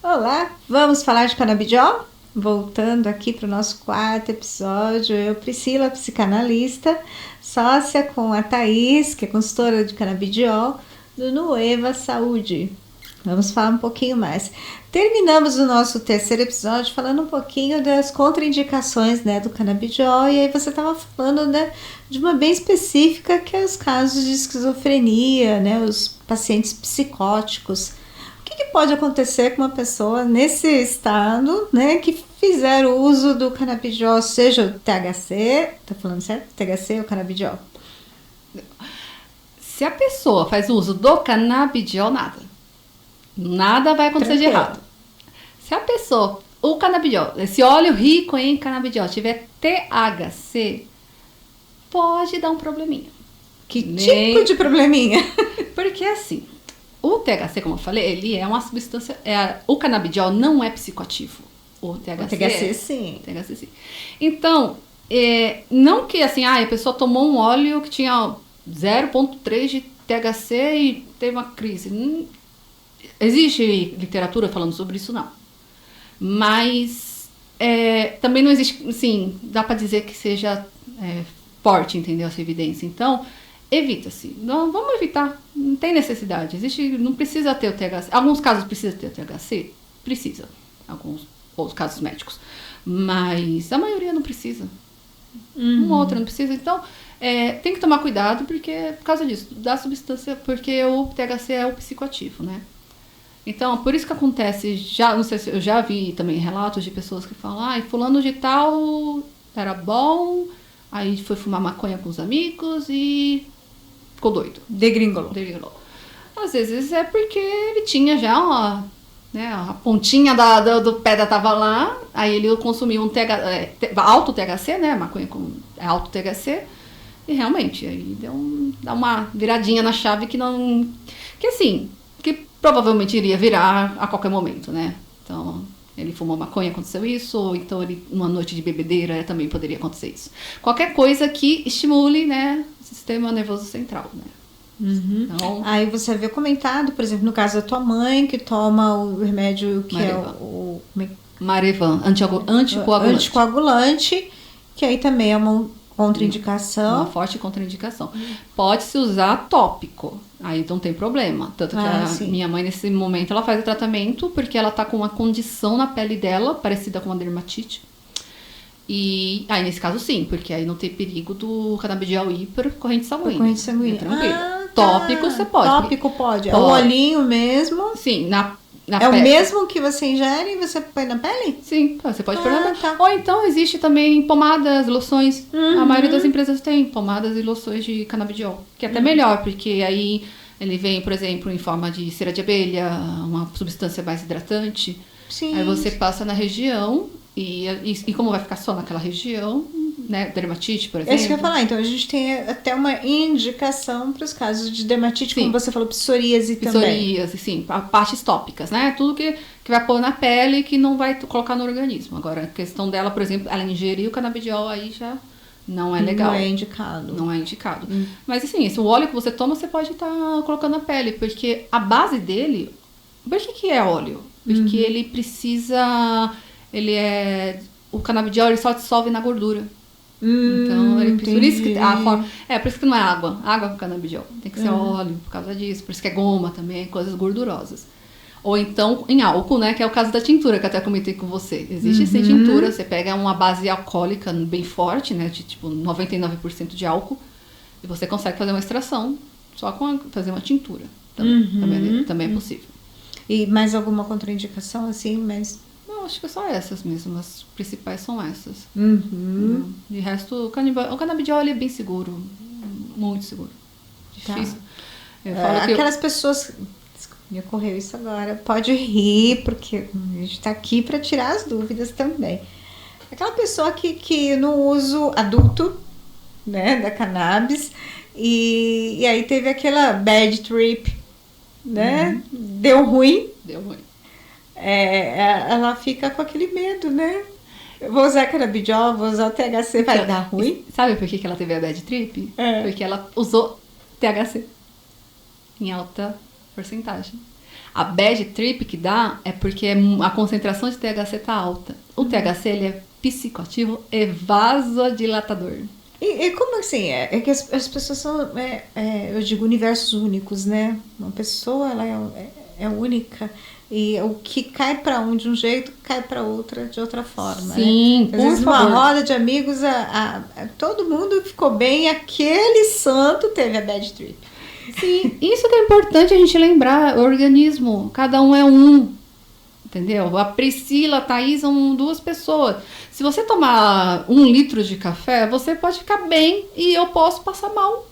Olá, vamos falar de canabidiol? Voltando aqui para o nosso quarto episódio, eu, Priscila, psicanalista, sócia com a Thaís, que é consultora de canabidiol, do Nueva Saúde. Vamos falar um pouquinho mais. Terminamos o nosso terceiro episódio falando um pouquinho das contraindicações, né, do canabidiol, e aí você estava falando, né, de uma bem específica, que é os casos de esquizofrenia, né, os pacientes psicóticos. O que pode acontecer com uma pessoa nesse estado, né, que fizer o uso do canabidiol, seja o THC, tá falando certo? THC ou canabidiol? Se a pessoa faz uso do canabidiol, nada vai acontecer de errado. Se a pessoa, o canabidiol, esse óleo rico em canabidiol, tiver THC, pode dar um probleminha. Que tipo de probleminha? Porque assim, o THC, como eu falei, ele é uma substância. O canabidiol não é psicoativo. O THC sim. THC sim. Então, não que assim, a pessoa tomou um óleo que tinha 0,3 de THC e teve uma crise. Existe literatura falando sobre isso, não. Mas também não existe, assim, dá pra dizer que seja forte, entendeu? Essa evidência. Então, evita-se. Não, vamos evitar. Não tem necessidade. Não precisa ter o THC. Alguns casos precisa ter o THC? Precisa. Alguns outros casos médicos. Mas a maioria não precisa. Uma outra não precisa. Então, tem que tomar cuidado porque por causa disso, da substância, porque o THC é o psicoativo, né? Então, por isso que acontece, não sei se eu já vi também relatos de pessoas que falam, fulano de tal era bom, aí foi fumar maconha com os amigos e ficou doido. Degringolou. Às vezes é porque ele tinha já a pontinha do pedra tava lá, aí ele consumiu um alto THC, né? Maconha com alto THC, e realmente aí dá uma viradinha na chave que provavelmente iria virar a qualquer momento, né? Então, ele fumou maconha, aconteceu isso, ou então uma noite de bebedeira também poderia acontecer isso. Qualquer coisa que estimule, né, o sistema nervoso central, né? Então, aí você havia comentado, por exemplo, no caso da tua mãe, que toma o remédio que Marevan. é o Marevan, anticoagulante, que aí também é uma contraindicação. Uma forte contraindicação. Pode-se usar tópico, aí não tem problema. Tanto que minha mãe, nesse momento, ela faz o tratamento porque ela tá com uma condição na pele dela, parecida com uma dermatite. E aí, nesse caso, sim, porque aí não tem perigo do canabidiol ir para corrente sanguínea. Corrente sanguínea. Tranquilo. Tópico você pode. Tópico pode. É o olhinho mesmo. Sim, na é pele. O mesmo que você ingere e você põe na pele? Sim, você pode pôr na pele. Tá. Ou então existe também pomadas, loções. A maioria das empresas tem pomadas e loções de canabidiol. Que é até melhor, porque aí ele vem, por exemplo, em forma de cera de abelha, uma substância mais hidratante. Sim. Aí você passa na região e como vai ficar só naquela região, né, dermatite, por exemplo. É isso que eu ia falar. Então, a gente tem até uma indicação para os casos de dermatite, sim, como você falou, psoríase também. Psoríase, sim, partes tópicas, né? Tudo que vai pôr na pele que não vai colocar no organismo. Agora, a questão dela, por exemplo, ela ingerir o canabidiol, aí já não é legal. Não é indicado. Não é indicado. Mas, assim, o óleo que você toma, você pode estar colocando na pele, porque a base dele... Por que é óleo? Porque ele precisa... O canabidiol, ele só dissolve na gordura. Então, por isso que por isso que não é água com canabidiol, tem que ser óleo por causa disso, por isso que é goma também, coisas gordurosas. Ou então em álcool, né, que é o caso da tintura, que eu até comentei com você. Existe sim tintura, você pega uma base alcoólica bem forte, né, de tipo 99% de álcool, e você consegue fazer uma extração só fazer uma tintura. Também é possível. E mais alguma contraindicação assim, mas... Acho que só essas mesmo, as principais são essas. De resto, o canabidiol ele é bem seguro, muito seguro. Difícil. Tá. Aquelas pessoas... Me ocorreu isso agora. Pode rir, porque a gente tá aqui para tirar as dúvidas também. Aquela pessoa que no uso adulto, né, da cannabis, e aí teve aquela bad trip, né? Deu ruim. Ela fica com aquele medo, né? Eu vou usar canabidiol, vou usar o THC, vai dar ruim? Sabe por que ela teve a bad trip? Porque ela usou THC em alta porcentagem. A bad trip que dá é porque a concentração de THC tá alta. O THC, ele é psicoativo e vasodilatador. E como assim? É que as pessoas são, eu digo, universos únicos, né? Uma pessoa, ela é única. E o que cai para um de um jeito, cai para outra de outra forma. Sim, né? Às vezes, numa roda de amigos, todo mundo ficou bem, aquele santo teve a bad trip. Sim, isso que é importante a gente lembrar. O organismo, cada um é um. Entendeu? A Priscila, a Thaís são 2 pessoas. Se você tomar 1 litro de café, você pode ficar bem e eu posso passar mal.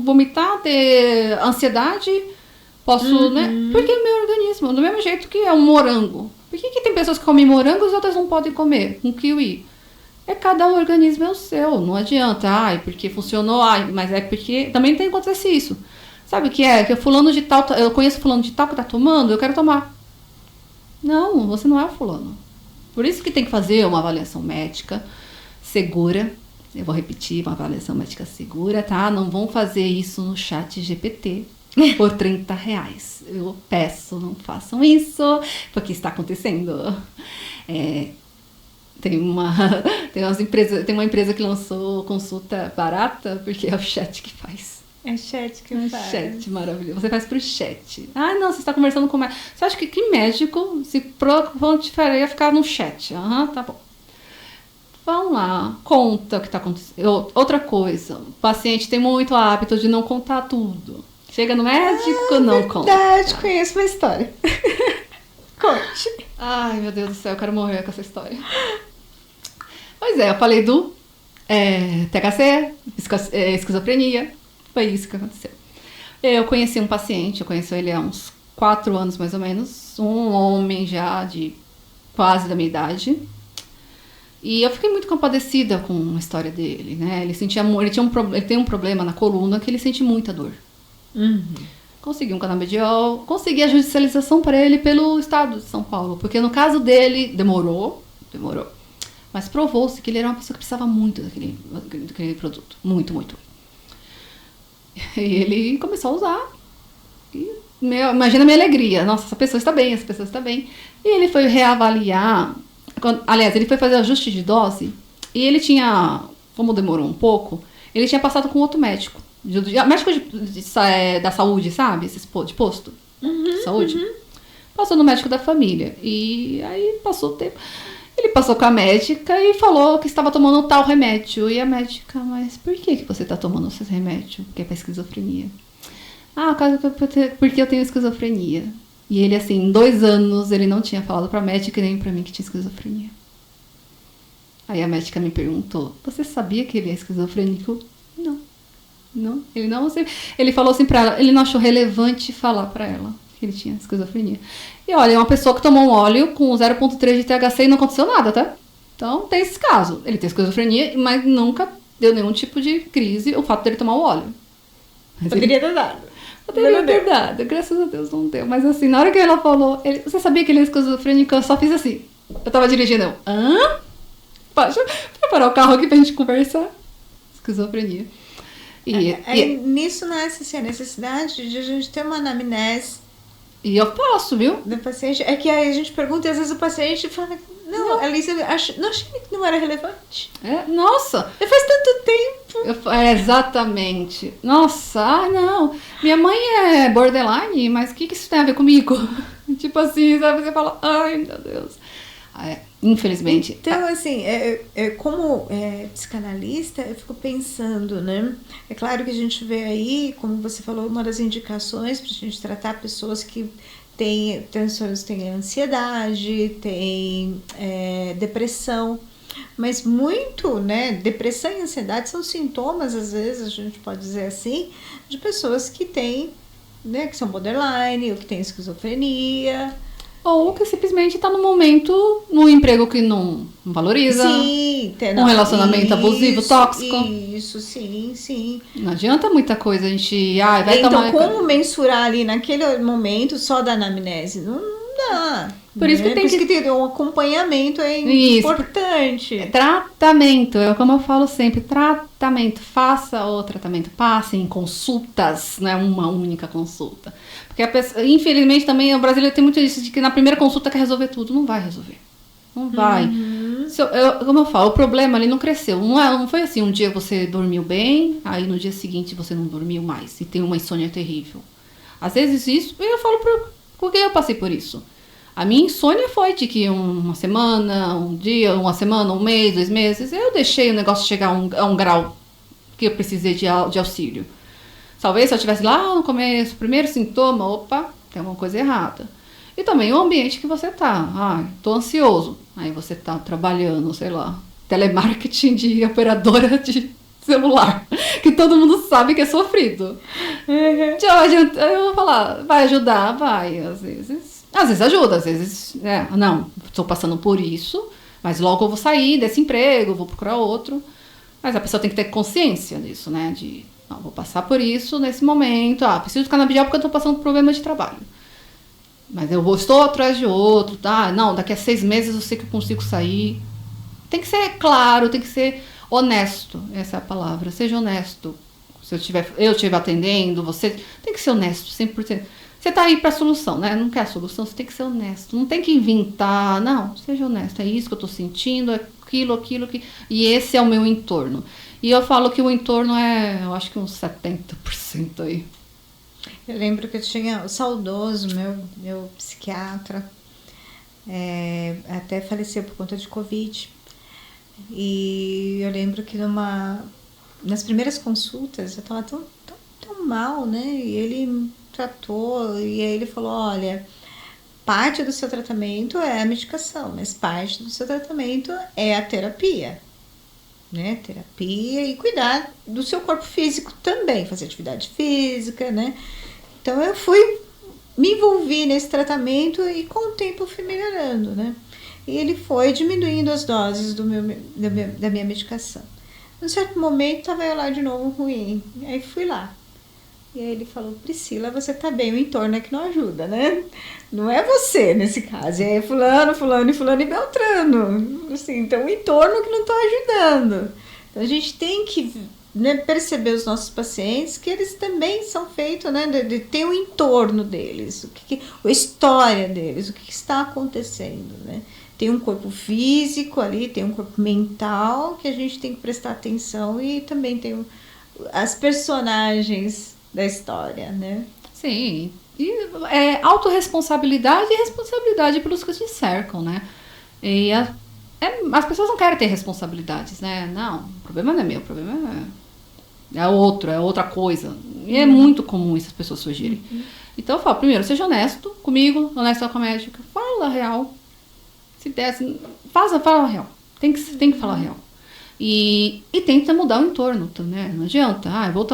Vomitar, ter ansiedade, posso, né? Porque é o meu organismo, do mesmo jeito que é um morango. Por que tem pessoas que comem morango e outras não podem comer? Um kiwi. Cada organismo é o seu, não adianta. Ai, porque funcionou, mas é porque também tem que acontecer isso. Sabe o que é? Que fulano de tal, eu conheço fulano de tal que tá tomando, eu quero tomar. Não, você não é fulano. Por isso que tem que fazer uma avaliação médica segura. Eu vou repetir, uma avaliação médica segura, tá? Não vão fazer isso no chat GPT por R$30. Eu peço, não façam isso, porque está acontecendo. Tem uma empresa que lançou consulta barata, porque é o chat que faz. É chat que faz. Chat, maravilhoso. Você faz pro chat. Ah, não, você está conversando com médico. Você acha que médico, se prontificaria a ficar no chat? Tá bom. Vamos lá, conta o que está acontecendo. Outra coisa, o paciente tem muito hábito de não contar tudo. Chega no médico, não conta. Verdade, conheço uma história. Conte. Ai, meu Deus do céu, eu quero morrer com essa história. Pois é, eu falei do THC, esquizofrenia. Foi isso que aconteceu. Eu conheci um paciente, eu conheço ele há uns 4 anos mais ou menos, um homem já de quase da minha idade. E eu fiquei muito compadecida com a história dele, né? Ele tem um problema na coluna que ele sente muita dor. Consegui um canabidiol, consegui a judicialização para ele pelo estado de São Paulo, porque no caso dele demorou, mas provou-se que ele era uma pessoa que precisava muito daquele produto, muito. E ele começou a usar. E imagina a minha alegria. Nossa, essa pessoa está bem. E ele foi reavaliar. Aliás, ele foi fazer ajuste de dose. E ele tinha, como demorou um pouco, ele tinha passado com outro médico. Médico da saúde, sabe? Esses de posto de saúde. Passou no médico da família. E aí passou o tempo. Ele passou com a médica e falou que estava tomando tal remédio. E a médica, mas por que você está tomando esse remédio? Que é para esquizofrenia. Porque eu tenho esquizofrenia. E ele, assim, em 2 anos, ele não tinha falado pra médica e nem pra mim que tinha esquizofrenia. Aí a médica me perguntou, você sabia que ele é esquizofrênico? Não. Ele falou assim pra ela, ele não achou relevante falar pra ela que ele tinha esquizofrenia. E olha, é uma pessoa que tomou um óleo com 0,3 de THC e não aconteceu nada, tá? Então tem esse caso. Ele tem esquizofrenia, mas nunca deu nenhum tipo de crise o fato dele tomar o óleo. Poderia ter dado. Poderia ter dado, graças a Deus não deu. Mas assim, na hora que ela falou, você sabia que ele é esquizofrênico? Eu só fiz assim. Eu tava dirigindo, Deixa eu parar o carro aqui pra gente conversar. Esquizofrenia. Nisso nasce assim, a necessidade de a gente ter uma anamnese. E eu posso, viu? Do paciente. É que aí a gente pergunta e às vezes o paciente fala, não, Alice, não achei que não era relevante. Nossa! Já faz tanto tempo. Exatamente. Nossa, não. Minha mãe é borderline, mas o que isso tem a ver comigo? Tipo assim, sabe? Você fala, ai, meu Deus. Infelizmente. Então, assim, como psicanalista, eu fico pensando, né? É claro que a gente vê aí, como você falou, uma das indicações para a gente tratar pessoas que têm transtornos, têm ansiedade, têm depressão, mas muito, né? Depressão e ansiedade são sintomas, às vezes, a gente pode dizer assim, de pessoas que têm, né? Que são borderline, ou que têm esquizofrenia. Ou que simplesmente está no momento, num emprego que não valoriza. Sim, um relacionamento abusivo, tóxico. Isso, sim. Não adianta muita coisa, a gente vai então, tomar... como mensurar ali naquele momento só da anamnese? Não dá. Por isso que tem que ter um acompanhamento importante. Tratamento, é como eu falo sempre, tratamento, faça o tratamento, passe em consultas, não é uma única consulta. Porque a pessoa, infelizmente também o brasileiro tem muito isso, de que na primeira consulta quer resolver tudo, não vai resolver. Não vai. Como eu falo, o problema ali não cresceu. Não foi assim, um dia você dormiu bem, aí no dia seguinte você não dormiu mais e tem uma insônia terrível. Às vezes isso, eu falo porque eu passei por isso. A minha insônia foi de que uma semana, um mês, 2 meses, eu deixei o negócio chegar a um grau que eu precisei de auxílio. Talvez se eu estivesse lá no começo, primeiro sintoma, opa, tem alguma coisa errada. E também o ambiente que você tá. Tô ansioso. Aí você tá trabalhando, sei lá, telemarketing de operadora de celular, que todo mundo sabe que é sofrido. Eu vou falar, vai ajudar? Vai, às vezes ajuda, às vezes, não, estou passando por isso, mas logo eu vou sair desse emprego, vou procurar outro. Mas a pessoa tem que ter consciência disso, né? Não, vou passar por isso nesse momento, preciso de canabidiol porque eu estou passando por problema de trabalho. Mas estou atrás de outro, tá? Não, daqui a 6 meses eu sei que eu consigo sair. Tem que ser claro, tem que ser honesto, essa é a palavra, seja honesto. Se eu estiver atendendo, você tem que ser honesto, 100%. Você tá aí pra solução, né? Não quer a solução, você tem que ser honesto. Não tem que inventar, não, seja honesto. É isso que eu tô sentindo, é aquilo. E esse é o meu entorno. E eu falo que o entorno eu acho que uns 70% aí. Eu lembro que eu tinha o saudoso, meu psiquiatra, até faleceu por conta de Covid. E eu lembro que nas primeiras consultas eu estava tão mal, né? E ele me tratou, e aí ele falou, olha, parte do seu tratamento é a medicação, mas parte do seu tratamento é a terapia, né? Terapia e cuidar do seu corpo físico também, fazer atividade física, né? Então eu me envolvi nesse tratamento e com o tempo eu fui melhorando, né? E ele foi diminuindo as doses da minha medicação. Num certo momento, estava eu lá de novo ruim. Aí fui lá. E aí ele falou, Priscila, você tá bem, o entorno é que não ajuda, né? Não é você nesse caso. E aí fulano e Beltrano. Assim, então o entorno que não tá ajudando. Então a gente tem que perceber os nossos pacientes que eles também são feitos, né, de ter o entorno deles, a história deles, o que está acontecendo, né? Tem um corpo físico ali, tem um corpo mental que a gente tem que prestar atenção e também tem as personagens da história, né? Sim, e autorresponsabilidade e responsabilidade pelos que te cercam, né? E as pessoas não querem ter responsabilidades, né? Não, o problema não é meu, o problema é outra coisa. E é muito comum isso as pessoas surgirem. Então eu falo, primeiro, seja honesto comigo, honesto com a médica, fala a real. Se desse, fala a real. Tem que falar a real. E tenta mudar o entorno, né? Não adianta. Vou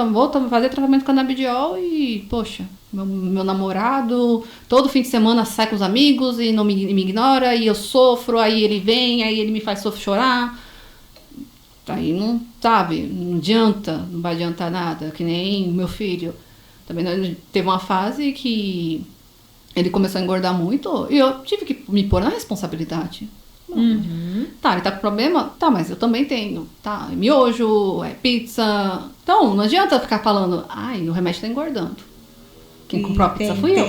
fazer tratamento com canabidiol e, poxa, meu namorado todo fim de semana sai com os amigos e não me ignora, e eu sofro, aí ele vem, aí ele me faz chorar. Aí não, sabe, não adianta, não vai adiantar nada, que nem meu filho. Também teve uma fase que ele começou a engordar muito e eu tive que me pôr na responsabilidade. Tá, ele tá com problema? Tá, mas eu também tenho. Tá, é miojo, é pizza. Então, não adianta ficar falando, o remédio tá engordando. Quem comprou a pizza fui eu.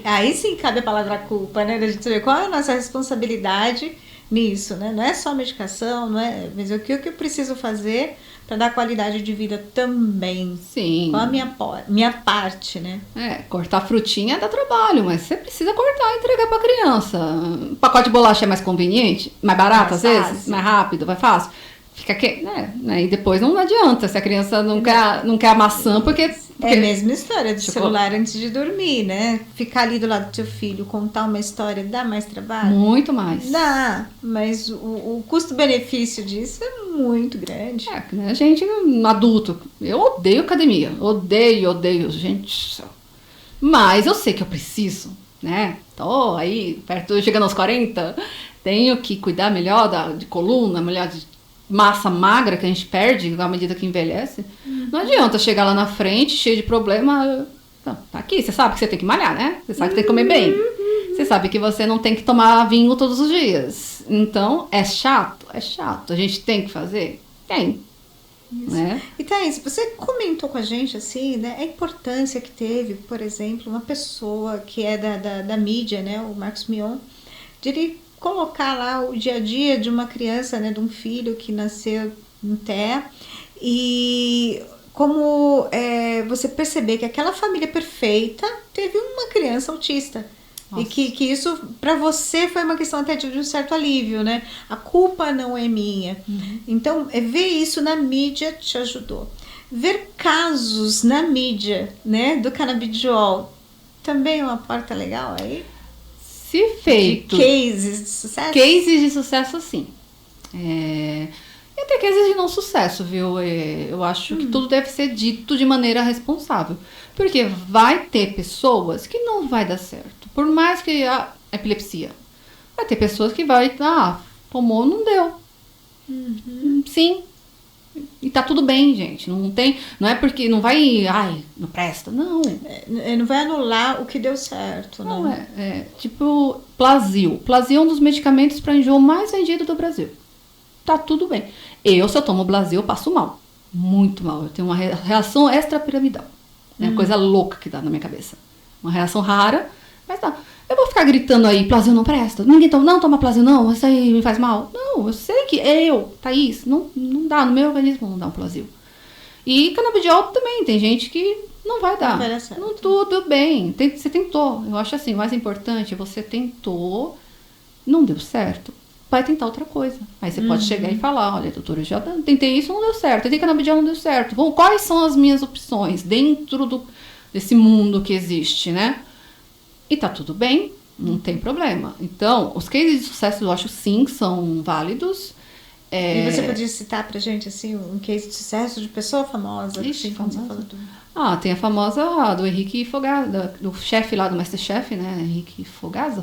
Aí sim cabe a palavra culpa, né? Da gente saber qual é a nossa responsabilidade nisso, né? Não é só medicação, não é, mas o que eu preciso fazer para dar qualidade de vida também. Sim. Qual a minha parte, né? Cortar frutinha dá trabalho, mas você precisa cortar e entregar para criança. Um pacote de bolacha é mais conveniente, mais barato às vezes, mais rápido, mais fácil. Fica e depois não adianta se a criança não quer a maçã, porque é a mesma história do celular antes de dormir, né? Ficar ali do lado do seu filho, contar uma história, dá mais trabalho? Muito mais. Dá, mas o custo-benefício disso é muito grande. Né? A gente, adulto, eu odeio academia. Odeio, gente do céu. Mas eu sei que eu preciso, né? Tô aí, chegando aos 40, tenho que cuidar melhor de coluna, melhor de massa magra que a gente perde à medida que envelhece. Não adianta chegar lá na frente cheio de problema. Não, tá aqui, você sabe que você tem que malhar, né? Você sabe que tem que comer bem. Você sabe que você não tem que tomar vinho todos os dias. Então, é chato? É chato. A gente tem que fazer? Tem. Né? E Thaís, você comentou com a gente assim, né, a importância que teve, por exemplo, uma pessoa que é da mídia, né, o Marcos Mion, de ele colocar lá o dia a dia de uma criança, né, de um filho que nasceu em TEA, e como você perceber que aquela família perfeita teve uma criança autista. Nossa. E que isso, para você, foi uma questão até de um certo alívio, né? A culpa não é minha. Então, ver isso na mídia te ajudou. Ver casos na mídia, né, do canabidiol, também é uma porta legal aí? Se feito. De cases de sucesso? Cases de sucesso, sim. E até cases de não sucesso, viu? Eu acho que tudo deve ser dito de maneira responsável. Porque vai ter pessoas que não vai dar certo. Por mais que a epilepsia. Vai ter pessoas que vai, tomou, não deu. Sim. E tá tudo bem, gente. Não é porque não vai, não presta. Não. Não vai anular o que deu certo, Não né? tipo Plasil. Plasil é um dos medicamentos para enjoo mais vendido do Brasil. Tá tudo bem. Se eu tomo Plasil, eu passo mal. Muito mal. Eu tenho uma reação extrapiramidal. É uma coisa louca que dá na minha cabeça. Uma reação rara, mas tá. Eu vou ficar gritando aí, Plasil não presta. Ninguém toma Plasil não, isso aí me faz mal. Não, eu sei que Thaís, não dá, no meu organismo não dá um Plasil. E canabidiol também, tem gente que não vai dar. Não vai dar certo. Não, tudo bem, você tentou. Eu acho assim, o mais importante, você tentou, não deu certo. Vai tentar outra coisa. Aí você pode chegar e falar, olha, doutora, eu já tentei isso, não deu certo. Tentei canabidiol, não deu certo. Bom, quais são as minhas opções dentro desse mundo que existe, né? E tá tudo bem, não tem problema. Então, os cases de sucesso, eu acho sim, são válidos. E você podia citar pra gente, assim, um case de sucesso de pessoa famosa? Ixi, assim, como famosa. você falou Tem a famosa do Henrique Fogaça, do chefe lá do Masterchef, né? Henrique Fogaça?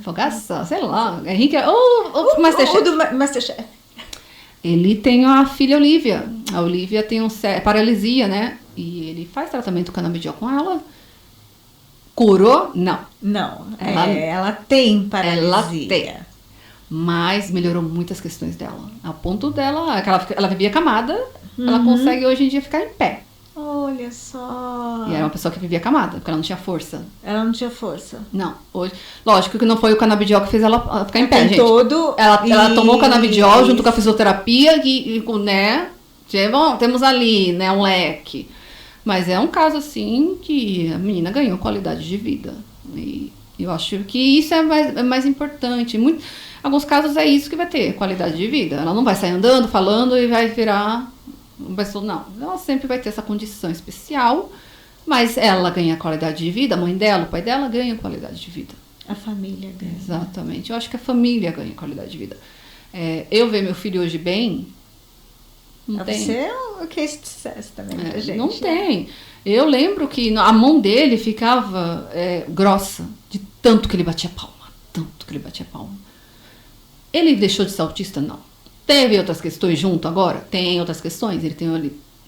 Fogaça, sei lá. Henrique é o Masterchef. O do Masterchef. Ele tem a filha Olivia. A Olivia tem paralisia, né? E ele faz tratamento canabidiol com ela. Curou? Não. Não, ela tem paralisia. Ela tem. Mas melhorou muitas questões dela. A ponto dela, que ela vivia camada, ela consegue hoje em dia ficar em pé. Olha só. E era uma pessoa que vivia camada, porque ela não tinha força. Ela não tinha força. Não. Hoje, lógico que não foi o canabidiol que fez ela ficar em pé, gente. Ela tomou o canabidiol junto com a fisioterapia e né? Temos ali, né, um leque. Mas é um caso, assim, que a menina ganhou qualidade de vida. E eu acho que isso é mais importante. Em alguns casos é isso que vai ter, qualidade de vida. Ela não vai sair andando, falando e vai virar uma pessoa, não. Ela sempre vai ter essa condição especial, mas ela ganha qualidade de vida, a mãe dela, o pai dela ganha qualidade de vida. A família ganha. Exatamente. Eu acho que a família ganha qualidade de vida. Eu ver meu filho hoje bem... Não tem. Você é o case de sucesso também pra gente. Não tem. Eu lembro que a mão dele ficava grossa, de tanto que ele batia palma. Ele deixou de ser autista? Não. Teve outras questões junto agora? Tem outras questões. Ele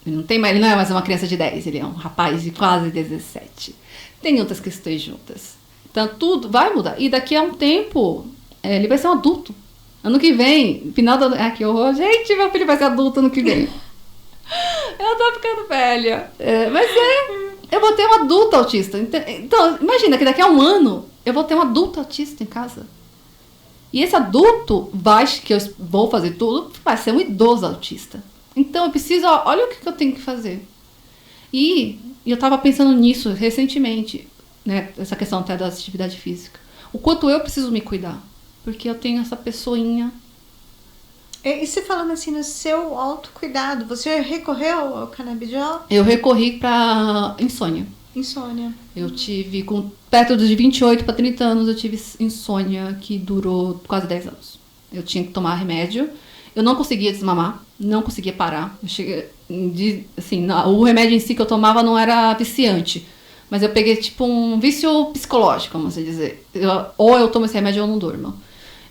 não é mais uma criança de 10, ele é um rapaz de quase 17. Tem outras questões juntas. Então tudo vai mudar. E daqui a um tempo, ele vai ser um adulto. Ano que vem, final do ano... que horror. Gente, meu filho vai ser adulto ano que vem. Eu tô ficando velha. Eu vou ter um adulto autista. Então, imagina que daqui a um ano eu vou ter um adulto autista em casa. E esse adulto, que eu vou fazer tudo, vai ser um idoso autista. Então eu preciso, olha o que eu tenho que fazer. E eu tava pensando nisso recentemente, né? Essa questão até da atividade física. O quanto eu preciso me cuidar. Porque eu tenho essa pessoinha. E você falando assim no seu autocuidado, você recorreu ao canabidiol? Eu recorri para insônia. Insônia. Eu tive, perto de 28 para 30 anos, eu tive insônia que durou quase 10 anos. Eu tinha que tomar remédio. Eu não conseguia desmamar, não conseguia parar. O remédio em si que eu tomava não era viciante. Mas eu peguei tipo um vício psicológico, vamos dizer. Ou eu tomo esse remédio ou eu não durmo.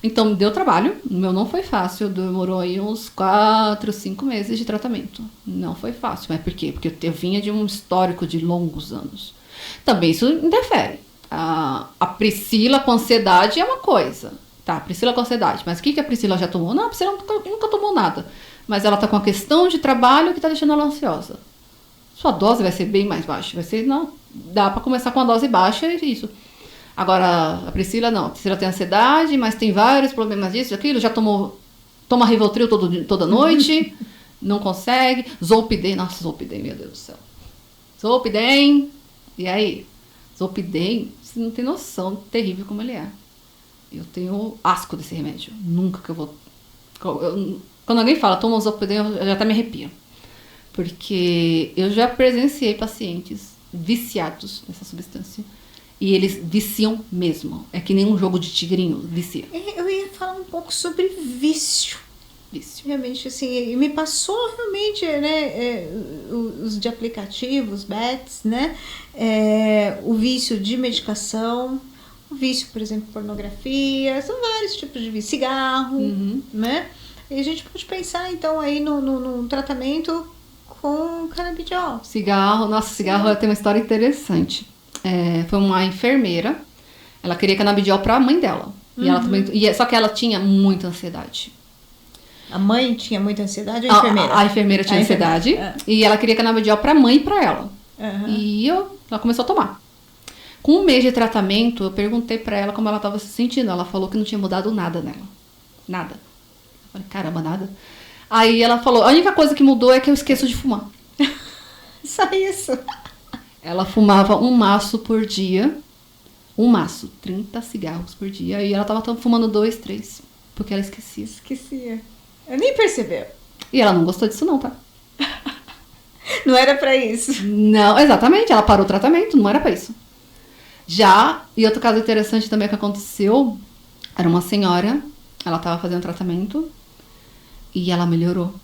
Então, deu trabalho. O meu não foi fácil. Demorou aí uns 4, 5 meses de tratamento. Não foi fácil. Mas por quê? Porque eu vinha de um histórico de longos anos. Também isso interfere. A Priscila com ansiedade é uma coisa. Tá, Priscila com ansiedade. Mas o que a Priscila já tomou? Não, a Priscila nunca tomou nada. Mas ela tá com uma questão de trabalho que tá deixando ela ansiosa. Sua dose vai ser bem mais baixa. Vai ser, não, dá pra começar com uma dose baixa e isso. Agora, a Priscila não. A Priscila tem ansiedade, mas tem vários problemas disso, aquilo. Já toma Rivotril toda noite. Não consegue. Zolpidem. Nossa, Zolpidem, meu Deus do céu. Zolpidem. E aí? Zolpidem, você não tem noção terrível como ele é. Eu tenho asco desse remédio. Nunca que eu vou... Quando alguém fala, toma Zolpidem, eu já até me arrepio. Porque eu já presenciei pacientes viciados nessa substância. E eles viciam mesmo. É que nem um jogo de tigrinho, vicia. Eu ia falar um pouco sobre vício. Realmente, assim, me passou realmente, né, os de aplicativos, bets, né, o vício de medicação, o vício, por exemplo, pornografia, são vários tipos de vício, cigarro, né, e a gente pode pensar, então, aí no tratamento com canabidiol. Cigarro tem uma história interessante. Foi uma enfermeira, ela queria canabidiol para a mãe dela, e ela também, só que ela tinha muita ansiedade. A mãe tinha muita ansiedade ou a enfermeira? A enfermeira tinha ansiedade. E ela queria canabidiol pra mãe e pra ela. E ela começou a tomar. Com um mês de tratamento, eu perguntei pra ela como ela tava se sentindo. Ela falou que não tinha mudado nada nela. Nada. Eu falei, caramba, nada. Aí ela falou, a única coisa que mudou é que eu esqueço de fumar. Só isso. Ela fumava um maço por dia. 30 cigarros por dia. E ela tava fumando 2, 3. Porque ela esquecia. Eu nem percebeu. E ela não gostou disso não, tá? Não era pra isso. Não, exatamente. Ela parou o tratamento, não era pra isso. E outro caso interessante também que aconteceu, era uma senhora, ela tava fazendo tratamento e ela melhorou.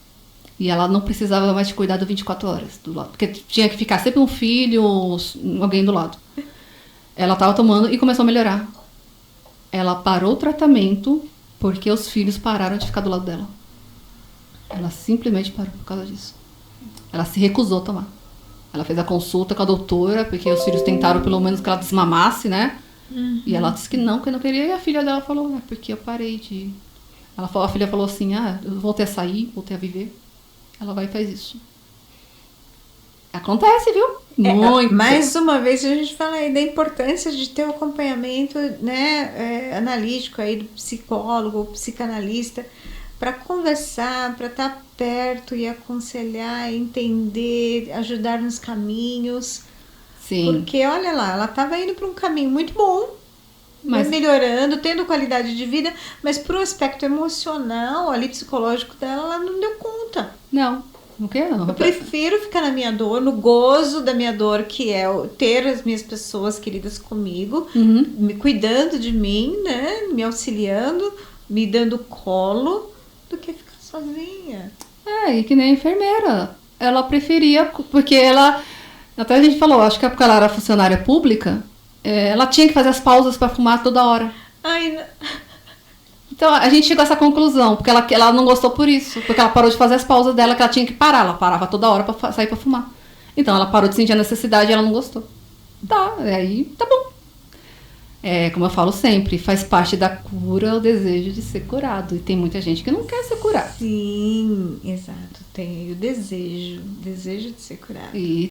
E ela não precisava mais de cuidado 24 horas do lado. Porque tinha que ficar sempre um filho ou alguém do lado. Ela tava tomando e começou a melhorar. Ela parou o tratamento porque os filhos pararam de ficar do lado dela. Ela simplesmente parou por causa disso. Ela se recusou a tomar. Ela fez a consulta com a doutora, porque os filhos tentaram pelo menos que ela desmamasse, né? E ela disse que não queria. E a filha dela falou, porque eu parei de... A filha falou assim, eu voltei a sair, voltei a viver. Ela vai e faz isso. Acontece, viu? Muito. Mais uma vez a gente fala aí da importância de ter o acompanhamento, né, analítico aí do psicólogo, psicanalista, para conversar, para estar perto e aconselhar, entender, ajudar nos caminhos. Sim. Porque, olha lá, ela estava indo para um caminho muito bom, mas melhorando, tendo qualidade de vida, mas para o aspecto emocional, ali, psicológico dela, ela não deu conta. Não quero, não. Eu prefiro ficar na minha dor, no gozo da minha dor, que é ter as minhas pessoas queridas comigo, me cuidando de mim, né, me auxiliando, me dando colo, do que ficar sozinha. E que nem a enfermeira. Ela preferia, porque ela... Até a gente falou, acho que porque ela era funcionária pública, ela tinha que fazer as pausas para fumar toda hora. Então a gente chegou a essa conclusão, porque ela não gostou por isso. Porque ela parou de fazer as pausas dela, que ela tinha que parar. Ela parava toda hora para sair para fumar. Então ela parou de sentir a necessidade e ela não gostou. Aí tá bom. Como eu falo sempre, faz parte da cura o desejo de ser curado. E tem muita gente que não quer ser curado. Sim, exato. Tem o desejo de ser curado. E